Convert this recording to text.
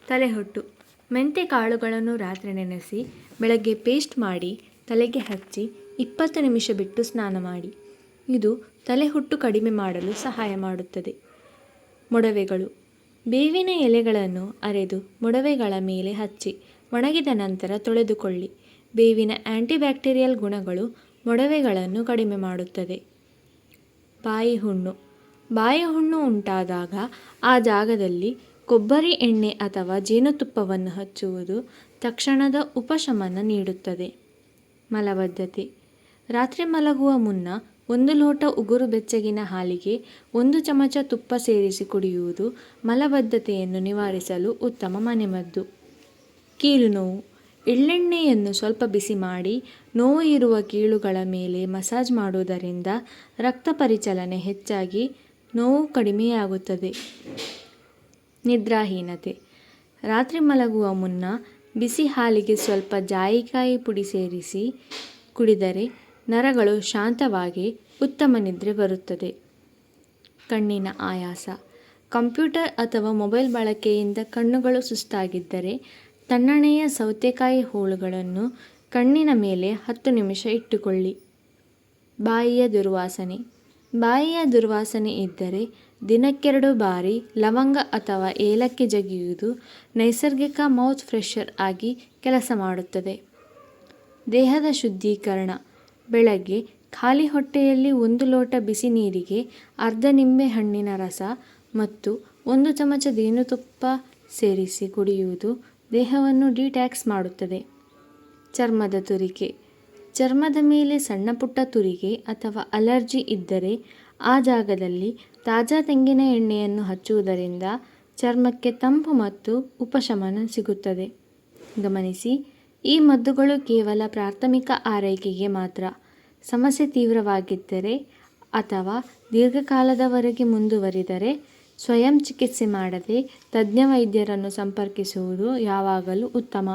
ತಲೆಹೊಟ್ಟು. ಮೆಂತೆ ಕಾಳುಗಳನ್ನು ರಾತ್ರಿ ನೆನೆಸಿ ಬೆಳಗ್ಗೆ ಪೇಸ್ಟ್ ಮಾಡಿ ತಲೆಗೆ ಹಚ್ಚಿ 20 ನಿಮಿಷ ಬಿಟ್ಟು ಸ್ನಾನ ಮಾಡಿ. ಇದು ತಲೆಹೊಟ್ಟು ಕಡಿಮೆ ಮಾಡಲು ಸಹಾಯ ಮಾಡುತ್ತದೆ. ಮೊಡವೆಗಳು. ಬೇವಿನ ಎಲೆಗಳನ್ನು ಅರೆದು ಮೊಡವೆಗಳ ಮೇಲೆ ಹಚ್ಚಿ ಒಣಗಿದ ನಂತರ ತೊಳೆದುಕೊಳ್ಳಿ. ಬೇವಿನ ಆಂಟಿಬ್ಯಾಕ್ಟೀರಿಯಲ್ ಗುಣಗಳು ಮೊಡವೆಗಳನ್ನು ಕಡಿಮೆ ಮಾಡುತ್ತದೆ. ಬಾಯಿ ಹುಣ್ಣು. ಬಾಯಿ ಹುಣ್ಣು ಉಂಟಾದಾಗ ಆ ಜಾಗದಲ್ಲಿ ಕೊಬ್ಬರಿ ಎಣ್ಣೆ ಅಥವಾ ಜೇನುತುಪ್ಪವನ್ನು ಹಚ್ಚುವುದು ತಕ್ಷಣದ ಉಪಶಮನ ನೀಡುತ್ತದೆ. ಮಲಬದ್ಧತೆ. ರಾತ್ರಿ ಮಲಗುವ ಮುನ್ನ 1 ಲೋಟ ಉಗುರು ಬೆಚ್ಚಗಿನ ಹಾಲಿಗೆ 1 ಚಮಚ ತುಪ್ಪ ಸೇರಿಸಿ ಕುಡಿಯುವುದು ಮಲಬದ್ಧತೆಯನ್ನು ನಿವಾರಿಸಲು ಉತ್ತಮ ಮನೆಮದ್ದು. ಕೀಲು ನೋವು. ಎಳ್ಳೆಣ್ಣೆಯನ್ನು ಸ್ವಲ್ಪ ಬಿಸಿ ಮಾಡಿ ನೋವು ಇರುವ ಕೀಲುಗಳ ಮೇಲೆ ಮಸಾಜ್ ಮಾಡುವುದರಿಂದ ರಕ್ತ ಪರಿಚಲನೆ ಹೆಚ್ಚಾಗಿ ನೋವು ಕಡಿಮೆಯಾಗುತ್ತದೆ. ನಿದ್ರಾಹೀನತೆ. ರಾತ್ರಿ ಮಲಗುವ ಮುನ್ನ ಬಿಸಿ ಹಾಲಿಗೆ ಸ್ವಲ್ಪ ಜಾಯಿಕಾಯಿ ಪುಡಿ ಸೇರಿಸಿ ಕುಡಿದರೆ ನರಗಳು ಶಾಂತವಾಗಿ ಉತ್ತಮ ನಿದ್ರೆ ಬರುತ್ತದೆ. ಕಣ್ಣಿನ ಆಯಾಸ. ಕಂಪ್ಯೂಟರ್ ಅಥವಾ ಮೊಬೈಲ್ ಬಳಕೆಯಿಂದ ಕಣ್ಣುಗಳು ಸುಸ್ತಾಗಿದ್ದರೆ ತಣ್ಣನೆಯ ಸೌತೆಕಾಯಿ ಹೋಳುಗಳನ್ನು ಕಣ್ಣಿನ ಮೇಲೆ 10 ನಿಮಿಷ ಇಟ್ಟುಕೊಳ್ಳಿ. ಬಾಯಿಯ ದುರ್ವಾಸನೆ. ಬಾಯಿಯ ದುರ್ವಾಸನೆ ಇದ್ದರೆ ದಿನಕ್ಕೆ 2 ಬಾರಿ ಲವಂಗ ಅಥವಾ ಏಲಕ್ಕಿ ಜಗಿಯುವುದು ನೈಸರ್ಗಿಕ ಮೌತ್ ಫ್ರೆಶರ್ ಆಗಿ ಕೆಲಸ ಮಾಡುತ್ತದೆ. ದೇಹದ ಶುದ್ಧೀಕರಣ. ಬೆಳಗ್ಗೆ ಖಾಲಿ ಹೊಟ್ಟೆಯಲ್ಲಿ 1 ಲೋಟ ಬಿಸಿ ನೀರಿಗೆ ಅರ್ಧ ನಿಂಬೆ ಹಣ್ಣಿನ ರಸ ಮತ್ತು 1 ಚಮಚ ಜೇನುತುಪ್ಪ ಸೇರಿಸಿ ಕುಡಿಯುವುದು ದೇಹವನ್ನು ಡಿಟಾಕ್ಸ್ ಮಾಡುತ್ತದೆ. ಚರ್ಮದ ತುರಿಕೆ. ಚರ್ಮದ ಮೇಲೆ ಸಣ್ಣ ಪುಟ್ಟ ತುರಿಕೆ ಅಥವಾ ಅಲರ್ಜಿ ಇದ್ದರೆ ಆ ಜಾಗದಲ್ಲಿ ತಾಜಾ ತೆಂಗಿನ ಎಣ್ಣೆಯನ್ನು ಹಚ್ಚುವುದರಿಂದ ಚರ್ಮಕ್ಕೆ ತಂಪು ಮತ್ತು ಉಪಶಮನ ಸಿಗುತ್ತದೆ. ಗಮನಿಸಿ, ಈ ಮದ್ದುಗಳು ಕೇವಲ ಪ್ರಾಥಮಿಕ ಆರೈಕೆಗೆ ಮಾತ್ರ. ಸಮಸ್ಯೆ ತೀವ್ರವಾಗಿದ್ದರೆ ಅಥವಾ ದೀರ್ಘಕಾಲದವರೆಗೆ ಮುಂದುವರಿದರೆ ಸ್ವಯಂ ಚಿಕಿತ್ಸೆ ಮಾಡದೆ ತಜ್ಞ ವೈದ್ಯರನ್ನು ಸಂಪರ್ಕಿಸುವುದು ಯಾವಾಗಲೂ ಉತ್ತಮ.